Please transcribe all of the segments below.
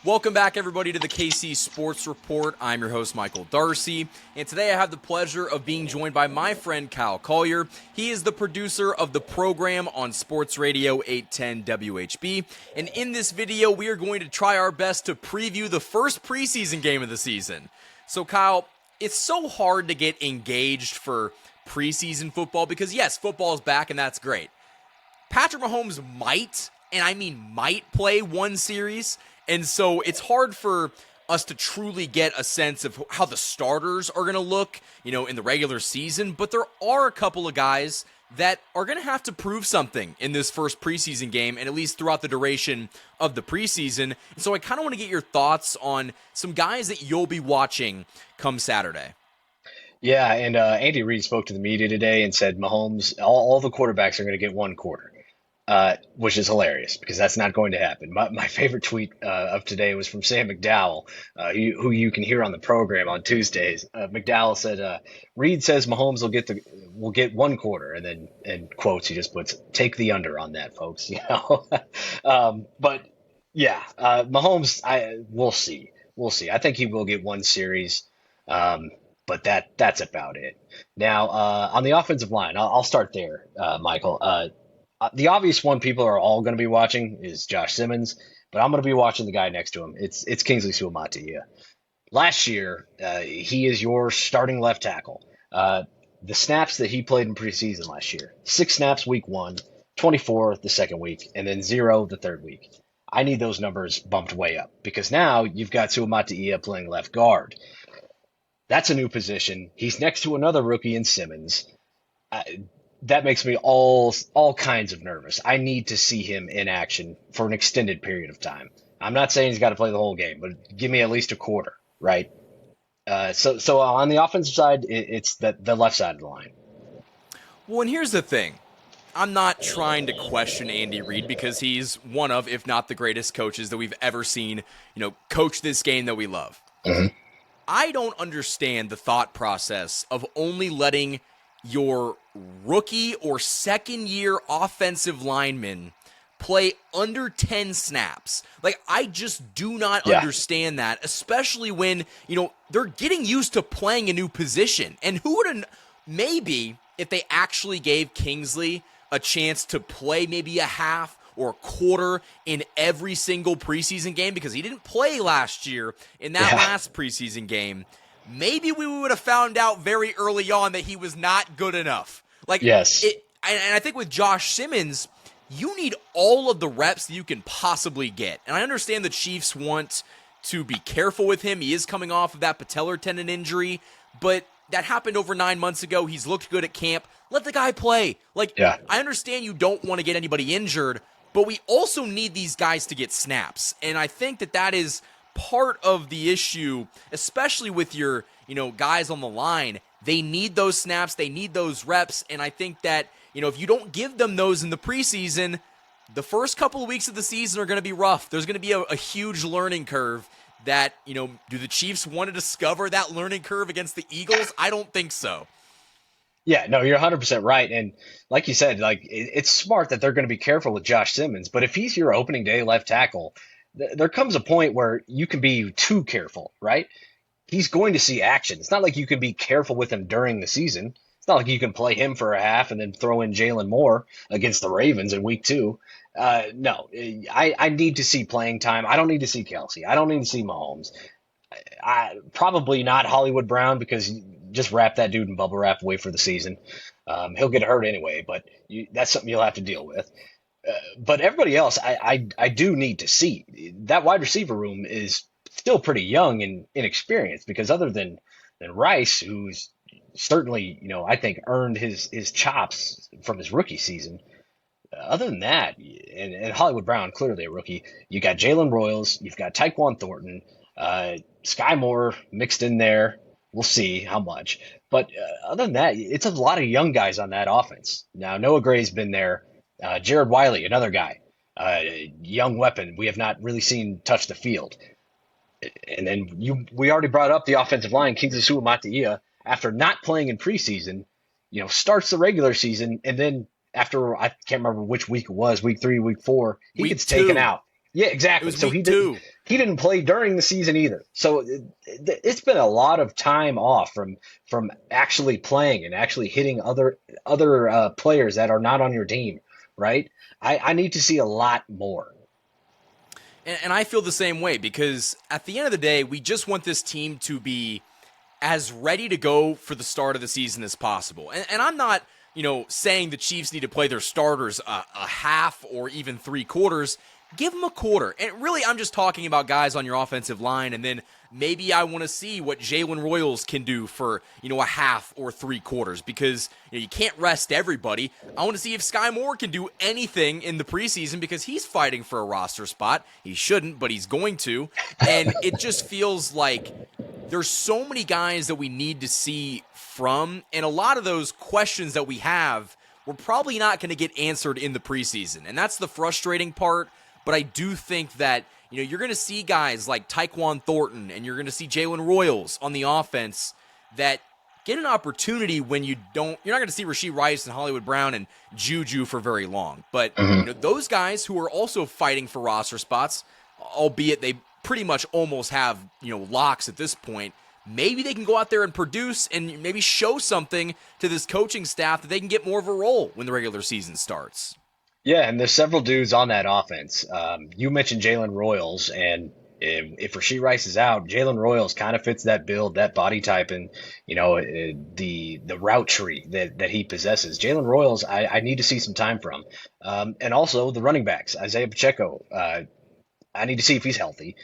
Welcome back, everybody, to the KC Sports Report. I'm your host, Michael Darcy, and today I have the pleasure of being joined by my friend Kyle Collier. He is the producer of the program on Sports Radio 810 WHB, and in this video, we are going to try our best to preview the first preseason game of the season. So, Kyle, it's so hard to get engaged for preseason football because, yes, football is back, and that's great. Patrick Mahomes might, and I mean might, play one series. And so it's hard for us to truly get a sense of how the starters are going to look, in the regular season. But there are a couple of guys that are going to have to prove something in this first preseason game, and at least throughout the duration of the preseason. And so I kind of want to get your thoughts on some guys that you'll be watching come Saturday. Yeah, and Andy Reid spoke to the media today and said Mahomes, all the quarterbacks are going to get one quarter. Which is hilarious because that's not going to happen. My favorite tweet of today was from Sam McDowell, who you can hear on the program on Tuesdays. McDowell said, "Reed says Mahomes will get one quarter," and then in quotes he just puts, "Take the under on that, folks." But yeah, Mahomes, we'll see. I think he will get one series, but that's about it. Now on the offensive line, I'll start there, Michael. The obvious one people are all going to be watching is Josh Simmons, but I'm going to be watching the guy next to him. It's Kingsley Suamataia. Last year, he is your starting left tackle. The snaps that he played in preseason last year, 6 snaps week 1, 24 the second week, and then 0 the third week. I need those numbers bumped way up because now you've got Suamataia playing left guard. That's a new position. He's next to another rookie in Simmons. That makes me all kinds of nervous. I need to see him in action for an extended period of time. I'm not saying he's got to play the whole game, but give me at least a quarter, right? So on the offensive side, it's the left side of the line. Well, and here's the thing. I'm not trying to question Andy Reid because he's one of, if not the greatest coaches that we've ever seen, coach this game that we love. Mm-hmm. I don't understand the thought process of only letting your rookie or second-year offensive lineman play under 10 snaps. Like, I just do not understand that, especially when, they're getting used to playing a new position. And who would have, maybe if they actually gave Kingsley a chance to play maybe a half or a quarter in every single preseason game, because he didn't play last year in that last preseason game, maybe we would have found out very early on that he was not good enough. Yes. And I think with Josh Simmons, you need all of the reps that you can possibly get. And I understand the Chiefs want to be careful with him. He is coming off of that patellar tendon injury, but that happened over 9 months ago. He's looked good at camp. Let the guy play. I understand you don't want to get anybody injured, but we also need these guys to get snaps. And I think that is part of the issue, especially with your, guys on the line. They need those snaps, they need those reps, and I think that, if you don't give them those in the preseason, the first couple of weeks of the season are going to be rough. There's going to be a huge learning curve that, do the Chiefs want to discover that learning curve against the Eagles? I don't think so. Yeah, no, you're 100% right. And like you said, it's smart that they're going to be careful with Josh Simmons, but if he's your opening day left tackle, there comes a point where you can be too careful, right? He's going to see action. It's not like you can be careful with him during the season. It's not like you can play him for a half and then throw in Jalen Moore against the Ravens in week 2. No, I need to see playing time. I don't need to see Kelsey. I don't need to see Mahomes. Probably not Hollywood Brown because just wrap that dude in bubble wrap, wait for the season. He'll get hurt anyway, but that's something you'll have to deal with. But everybody else, I do need to see. That wide receiver room is still pretty young and inexperienced because other than Rice, who's certainly, I think earned his chops from his rookie season. Other than that, and Hollywood Brown, clearly a rookie, you got Jalen Royals, you've got Tyquan Thornton, Sky Moore mixed in there. We'll see how much. But other than that, it's a lot of young guys on that offense. Now, Noah Gray's been there. Jared Wiley, another guy, young weapon we have not really seen touch the field. And then we already brought up the offensive line. Kingsley Suamataia, after not playing in preseason, starts the regular season, and then after I can't remember which week it was, week 3, week 4, he gets taken out. Yeah, exactly. So he did. he didn't play during the season either. So it's been a lot of time off from actually playing and actually hitting other players that are not on your team, right? I need to see a lot more. And I feel the same way because at the end of the day, we just want this team to be as ready to go for the start of the season as possible. And I'm not, saying the Chiefs need to play their starters a half or even 3/4. Give them a quarter. And really, I'm just talking about guys on your offensive line, and then maybe I want to see what Jalen Royals can do for, a half or 3/4 because you can't rest everybody. I want to see if Sky Moore can do anything in the preseason because he's fighting for a roster spot. He shouldn't, but he's going to. And it just feels like there's so many guys that we need to see from, and a lot of those questions that we have, we're probably not going to get answered in the preseason. And that's the frustrating part. But I do think that, you're going to see guys like Tyquan Thornton and you're going to see Jalen Royals on the offense that get an opportunity when you're not going to see Rashee Rice and Hollywood Brown and Juju for very long. But, those guys who are also fighting for roster spots, albeit they pretty much almost have, locks at this point, maybe they can go out there and produce and maybe show something to this coaching staff that they can get more of a role when the regular season starts. Yeah, and there's several dudes on that offense. You mentioned Jalen Royals, and if Rashee Rice is out, Jalen Royals kind of fits that build, that body type, and the route tree that he possesses. Jalen Royals, I need to see some time from, and also the running backs, Isaiah Pacheco. I need to see if he's healthy.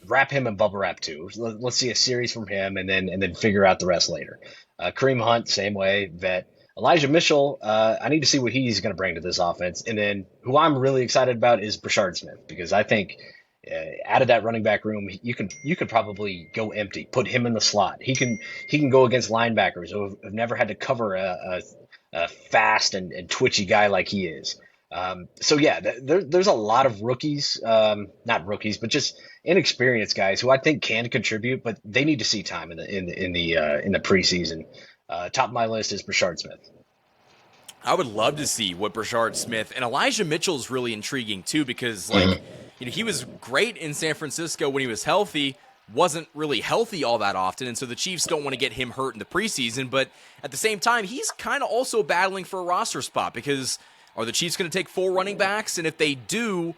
Wrap him in bubble wrap too. Let's see a series from him, and then figure out the rest later. Kareem Hunt, same way. Vet. Elijah Mitchell, I need to see what he's going to bring to this offense. And then who I'm really excited about is Brashard Smith, because I think out of that running back room, you could probably go empty, put him in the slot. He can go against linebackers who have never had to cover a fast and twitchy guy like he is. So yeah, there's a lot of rookies, not rookies, but just inexperienced guys who I think can contribute, but they need to see time in the preseason. Top of my list is Brashard Smith. I would love to see what Brashard Smith and Elijah Mitchell is really intriguing too, because he was great in San Francisco when he was healthy, wasn't really healthy all that often, and so the Chiefs don't want to get him hurt in the preseason. But at the same time, he's kind of also battling for a roster spot because are the Chiefs going to take 4 running backs? And if they do,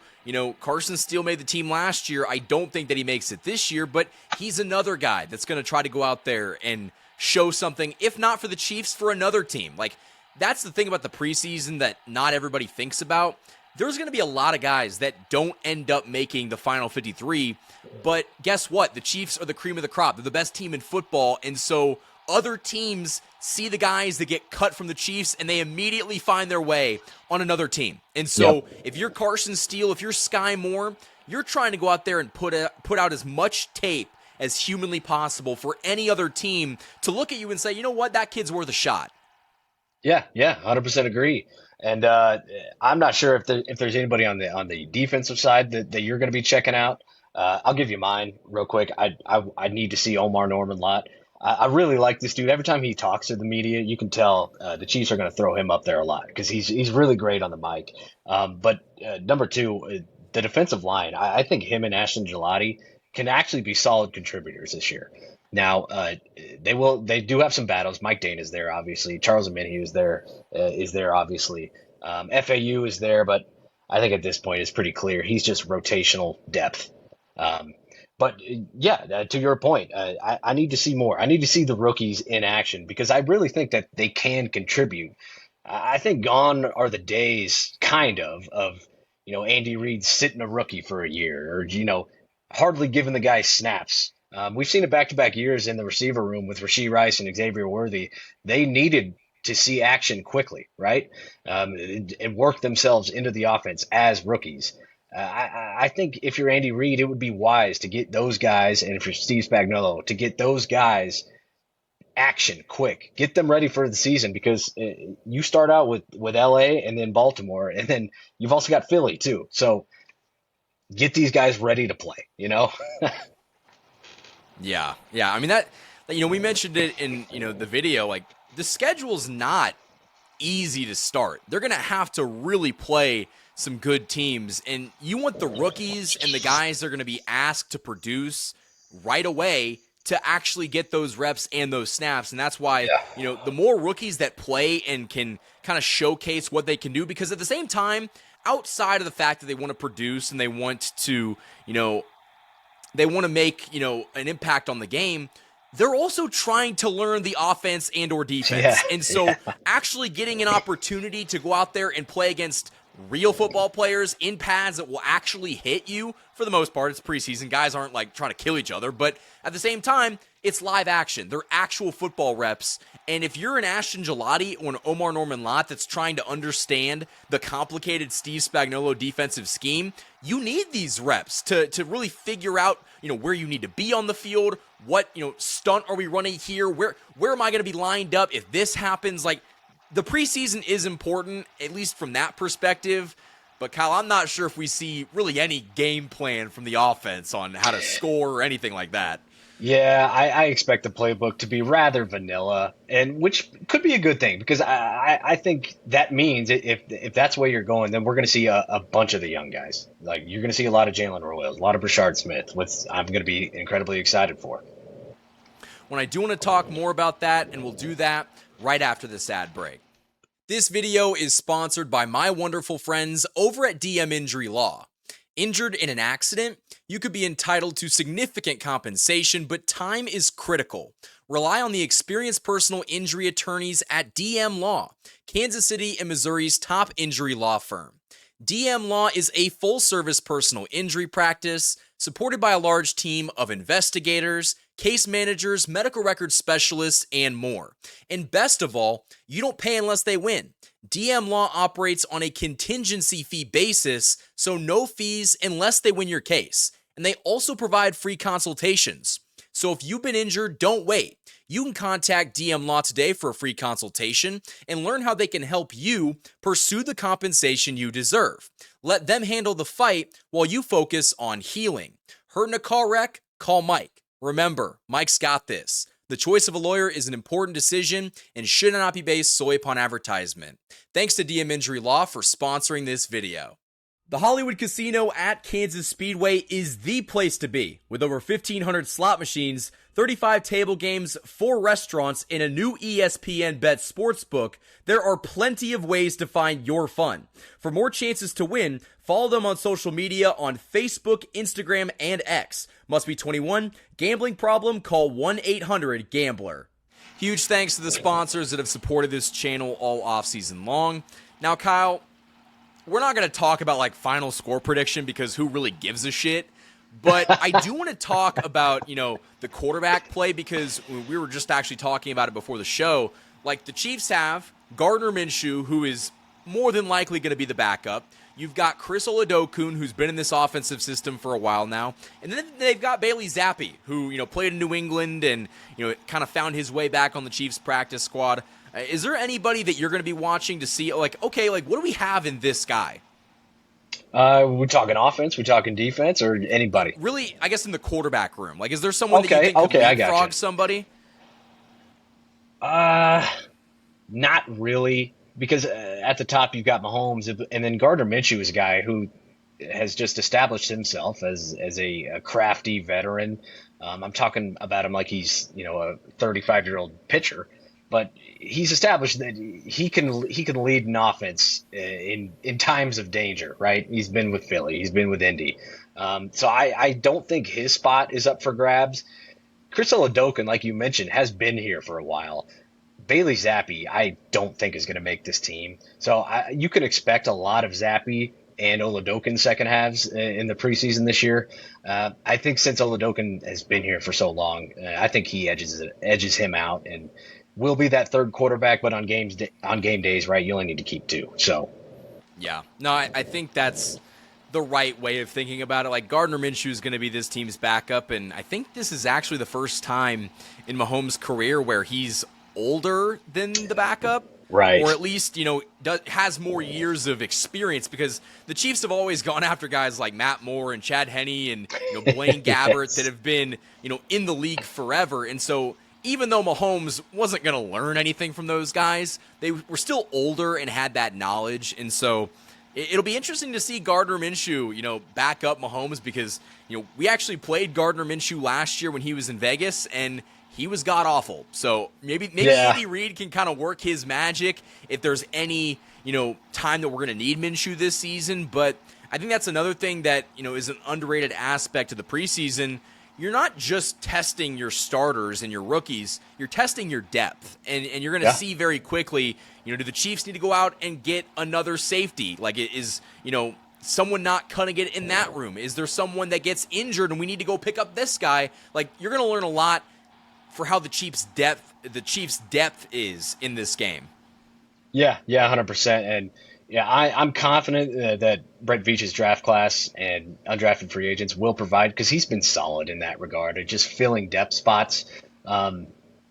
Carson Steele made the team last year. I don't think that he makes it this year, but he's another guy that's going to try to go out there and show something, if not for the Chiefs, for another team. Like, that's the thing about the preseason that not everybody thinks about. There's going to be a lot of guys that don't end up making the final 53, but guess what? The Chiefs are the cream of the crop. They're the best team in football, and so other teams see the guys that get cut from the Chiefs, and they immediately find their way on another team. And so if you're Carson Steele, if you're Sky Moore, you're trying to go out there and put out as much tape as humanly possible for any other team to look at you and say, you know what, that kid's worth a shot. Yeah, 100% agree. And I'm not sure if there's anybody on the defensive side that you're going to be checking out. I'll give you mine real quick. I need to see Omar Norman-Lott. I really like this dude. Every time he talks to the media, you can tell the Chiefs are going to throw him up there a lot because he's really great on the mic. But number 2, the defensive line. I think him and Ashton Gelati can actually be solid contributors this year. Now, they do have some battles. Mike Dane is there, obviously. Charles Omenihu is there, obviously. FAU is there, but I think at this point it's pretty clear he's just rotational depth. But yeah, to your point, I need to see more. I need to see the rookies in action because I really think that they can contribute. I think gone are the days, kind of Andy Reid sitting a rookie for a year or hardly giving the guy snaps. We've seen it back-to-back years in the receiver room with Rashee Rice and Xavier Worthy. They needed to see action quickly, right? And work themselves into the offense as rookies. I think if you're Andy Reid, it would be wise to get those guys, and if you're Steve Spagnuolo, to get those guys action quick. Get them ready for the season because you start out with LA and then Baltimore, and then you've also got Philly too. So get these guys ready to play, Yeah. I mean, that, we mentioned it in, the video, like the schedule's not easy to start. They're going to have to really play some good teams. And you want the rookies and the guys that are going to be asked to produce right away to actually get those reps and those snaps. And that's why, the more rookies that play and can kind of showcase what they can do, because at the same time, outside of the fact that they want to produce and they want to, they want to make, an impact on the game, they're also trying to learn the offense and or defense. Yeah, and so actually getting an opportunity to go out there and play against real football players in pads that will actually hit you, for the most part, it's preseason. Guys aren't like trying to kill each other, but at the same time, it's live action. They're actual football reps. And if you're an Ashton Gelati or an Omar Norman-Lott that's trying to understand the complicated Steve Spagnuolo defensive scheme, you need these reps to really figure out, where you need to be on the field, what, stunt are we running here, where am I going to be lined up if this happens. Like, the preseason is important, at least from that perspective. But, Kyle, I'm not sure if we see really any game plan from the offense on how to score or anything like that. Yeah, I expect the playbook to be rather vanilla, and which could be a good thing, because I think that means if that's where you're going, then we're going to see a bunch of the young guys. Like, you're going to see a lot of Jalen Royals, a lot of Brashard Smith, which I'm going to be incredibly excited for. When I do want to talk more about that, and we'll do that right after this ad break. This video is sponsored by my wonderful friends over at DM Injury Law. Injured in an accident? You could be entitled to significant compensation, but time is critical. Rely on the experienced personal injury attorneys at DM Law, Kansas City and Missouri's top injury law firm. DM Law is a full-service personal injury practice supported by a large team of investigators, case managers, medical records specialists, and more. And best of all, you don't pay unless they win. DM Law operates on a contingency fee basis, so no fees unless they win your case. And they also provide free consultations. So if you've been injured, don't wait. You can contact DM Law today for a free consultation and learn how they can help you pursue the compensation you deserve. Let them handle the fight while you focus on healing. Hurt in a car wreck? Call Mike. Remember, Mike's got this. The choice of a lawyer is an important decision and should not be based solely upon advertisement. Thanks to DM Injury Law for sponsoring this video. The Hollywood Casino at Kansas Speedway is the place to be. With over 1,500 slot machines, 35 table games, 4 restaurants, and a new ESPN Bet sportsbook, there are plenty of ways to find your fun. For more chances to win, follow them on social media on Facebook, Instagram, and X. Must be 21. Gambling problem? Call 1-800-GAMBLER. Huge thanks to the sponsors that have supported this channel all offseason long. Now, Kyle, we're not going to talk about like final score prediction because who really gives a shit. But I do want to talk about, the quarterback play, because we were just actually talking about it before the show. Like, the Chiefs have Gardner Minshew, who is more than likely going to be the backup. You've got Chris Oladokun, who's been in this offensive system for a while now. And then they've got Bailey Zappi, who, played in New England and, kind of found his way back on the Chiefs practice squad. Is there anybody that you're going to be watching to see, what do we have in this guy? We're talking offense, we're talking defense, or anybody? Really, I guess in the quarterback room. Like, is there someone that you think could leapfrog somebody? Not really, because at the top you've got Mahomes, and then Gardner Minshew is a guy who has just established himself as a crafty veteran. I'm talking about him like he's a 35-year-old pitcher. But he's established that he can lead an offense in times of danger, right? He's been with Philly, he's been with Indy, so I don't think his spot is up for grabs. Chris Oladokun, like you mentioned, has been here for a while. Bailey Zappi, I don't think is going to make this team, so you can expect a lot of Zappi and Oladokun second halves in the preseason this year. I think since Oladokun has been here for so long, I think he edges him out and will be that third quarterback, but on game days, right, you only need to keep 2. So, yeah. No, I think that's the right way of thinking about it. Like, Gardner Minshew is going to be this team's backup, and I think this is actually the first time in Mahomes' career where he's older than the backup. Right. Or at least, has more years of experience, because the Chiefs have always gone after guys like Matt Moore and Chad Henne and Blaine Gabbert that have been, in the league forever. And so even though Mahomes wasn't going to learn anything from those guys, they were still older and had that knowledge. And so It'll be interesting to see Gardner Minshew, back up Mahomes because, we actually played Gardner Minshew last year when he was in Vegas, and he was god-awful. So maybe Yeah. Andy Reid can kind of work his magic if there's any, time that we're going to need Minshew this season. But I think that's another thing that, is an underrated aspect of the preseason. You're not just testing your starters and your rookies, you're testing your depth. And you're going to see very quickly, do the Chiefs need to go out and get another safety? Like, is someone not cutting it in that room? Is there someone that gets injured and we need to go pick up this guy? Like, you're going to learn a lot for how the Chiefs' depth is in this game. Yeah, 100%. And yeah, I'm confident that Brett Veach's draft class and undrafted free agents will provide, because he's been solid in that regard and just filling depth spots.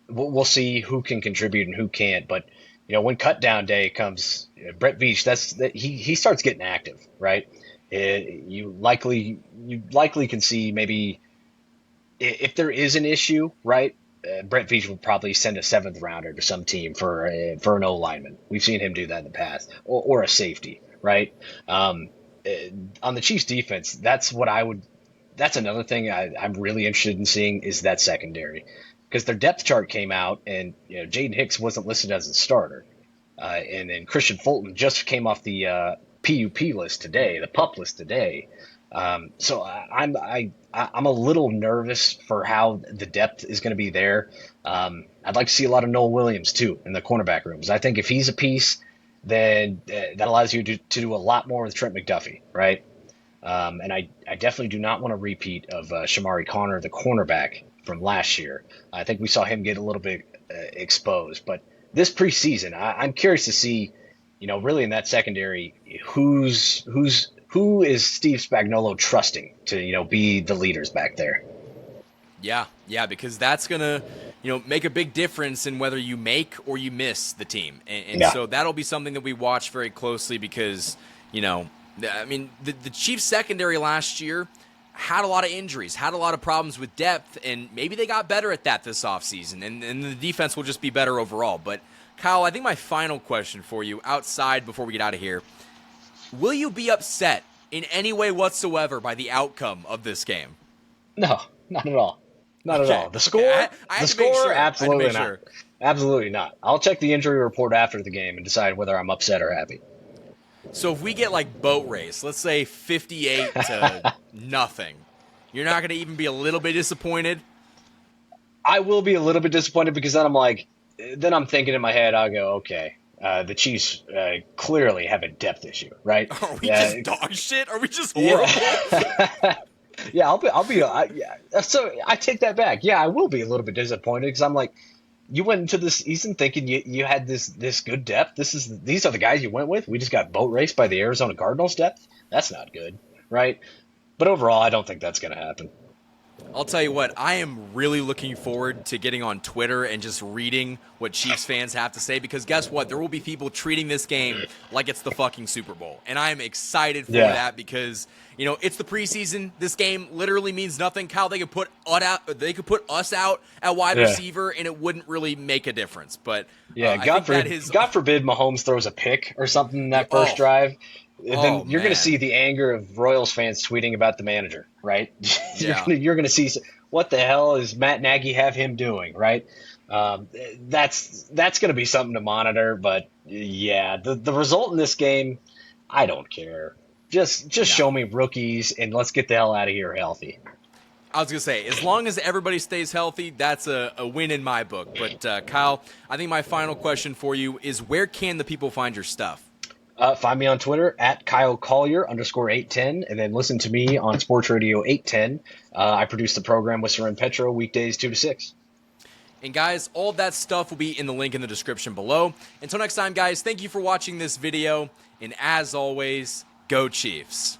We'll see who can contribute and who can't. But when cut down day comes, Brett Veach, he starts getting active, right? You likely can see maybe if there is an issue, right? Brett Veach will probably send a seventh rounder to some team for an O lineman. We've seen him do that in the past, or a safety, right? On the Chiefs defense, that's another thing I'm really interested in seeing is that secondary, because their depth chart came out and Jaden Hicks wasn't listed as a starter, and then Christian Fulton just came off the PUP list today, the PUP list today. So I'm a little nervous for how the depth is going to be there. I'd like to see a lot of Noel Williams too in the cornerback rooms. I think if he's a piece, then that allows you to do a lot more with Trent McDuffie, right? And I definitely do not want a repeat of Shamari Connor, the cornerback from last year. I think we saw him get a little bit exposed. But this preseason, I'm curious to see, really in that secondary, who is Steve Spagnuolo trusting to, be the leaders back there? Yeah, because that's going to, make a big difference in whether you make or you miss the team. And so that'll be something that we watch very closely because, the Chiefs secondary last year had a lot of injuries, had a lot of problems with depth, and maybe they got better at that this offseason, and the defense will just be better overall. But, Kyle, I think my final question for you outside before we get out of here, will you be upset in any way whatsoever by the outcome of this game? No, not at all. Not at all. The score, absolutely not. Sure. Absolutely not. I'll check the injury report after the game and decide whether I'm upset or happy. So if we get like boat race, let's say 58 to nothing, you're not going to even be a little bit disappointed? I will be a little bit disappointed because then I'm thinking in my head, I'll go, okay, the Chiefs clearly have a depth issue, right? Are we just dog shit? Are we just horrible? Yeah, so I take that back. Yeah, I will be a little bit disappointed because I'm like, you went into this season thinking you had this good depth. These are the guys you went with. We just got boat raced by the Arizona Cardinals depth. That's not good, right? But overall, I don't think that's going to happen. I'll tell you what, I am really looking forward to getting on Twitter and just reading what Chiefs fans have to say, because guess what? There will be people treating this game like it's the fucking Super Bowl. And I'm excited for that because, it's the preseason. This game literally means nothing. Kyle, they could put us out at wide receiver and it wouldn't really make a difference. But God forbid Mahomes throws a pick or something in that first drive. Then you're going to see the anger of Royals fans tweeting about the manager, right? You're going to see what the hell is Matt Nagy have him doing, right? That's going to be something to monitor. But the result in this game, I don't care. Just show me rookies and let's get the hell out of here healthy. I was going to say, as long as everybody stays healthy, that's a win in my book. But Kyle, I think my final question for you is, where can the people find your stuff? Find me on Twitter at Kyle Collier _810, and then listen to me on Sports Radio 810. I produce the program with Seren Petro weekdays 2 to 6. And guys, all of that stuff will be in the link in the description below. Until next time, guys, thank you for watching this video. And as always, go Chiefs.